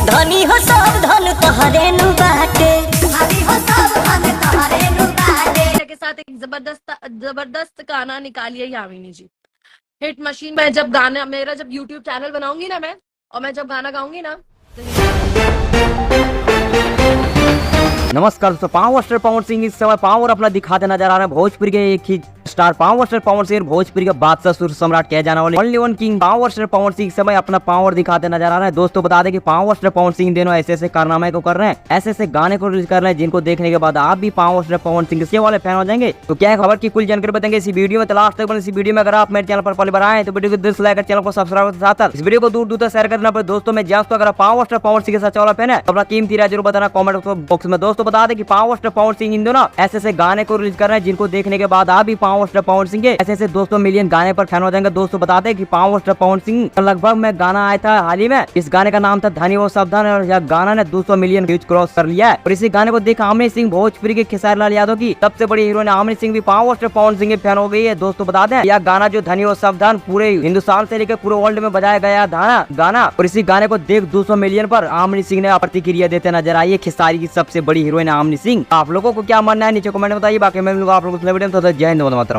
धनी हो सब धन तोहरे नु बाटे, भाभी हो सब धन तोहरे नु बाटे। के साथ एक जबरदस्त गाना निकालिए यामिनी जी, हिट मशीन। मैं जब गाना, मेरा जब यूट्यूब चैनल बनाऊंगी ना मैं, और मैं जब गाना गाऊंगी ना नमस्कार दोस्तों, पावर स्टार पवन सिंह इस समय पावर अपना दिखाते नजर आ रहे हैं। भोजपुरी के एक ही star power star Pawan Singh, Bhojpuri का बादशाह सुर सम्राट कहे जाने वाले only one king power star Pawan Singh इस समय अपना पावर दिखाते नजर आ रहे हैं। दोस्तों बता दें कि पावर स्टार पवन सिंह दोनों ऐसे ऐसे कारनामे को कर रहे हैं, ऐसे ऐसे गाने को रिलीज कर रहे हैं जिनको देखने के बाद आप भी पावर स्टार पवन सिंह के वाले फैन हो जाएंगे। तो क्या खबर की कुल जानकारी बताएंगे इसी वीडियो में, तो लास्ट तक इसी वीडियो में। अगर आप मेरे चैनल पर पहली बार आए तो वीडियो को दिल से लाइक कर चैनल को सब्सक्राइब साथ इस वीडियो को दूर दूर तक शेयर करना। पर दोस्तों मैं जास्त अगर पावर स्टार पवन सिंह के साथ वाला फैन है तो अपना कीमती राय जरूर बताना कमेंट बॉक्स में। दोस्तों बता दें कि पावर स्टार पवन सिंह इन दोनों ऐसे ऐसे गाने को रिलीज कर रहे हैं जिनको देखने के बाद आप भी पावर स्टार पवन सिंह के ऐसे ऐसे दोस्तों मिलियन गाने पर फैन हो जाएंगे। दोस्तों बताते हैं कि पावर स्टार पवन सिंह का लगभग में गाना आया था हाल ही में, इस गाने का नाम था धनी वो सावधान, और यह गाना ने 200 मिलियन व्यूज क्रॉस कर लिया है। और इसी गाने को देख आमिर सिंह, भोजपुरी के खेसारी लाल यादव की सबसे बड़ी हीरोइन आमिर सिंह भी पावर स्टार पवन सिंह के फैन हो गई है। दोस्तों बता दें यह गाना जो धनी वो सावधान पूरे हिंदुस्तान से लेकर पूरे वर्ल्ड में बजाया गया गाना, और इसी गाने को देख 200 मिलियन पर आमिर सिंह ने प्रतिक्रिया देते नजर आई है। खेसारी की सबसे बड़ी हीरोइन आमिर सिंह। आप लोगों को क्या मानना है नीचे कमेंट में बताइए। बाकी मैं आप लोगों को जय हिंद, मातरम।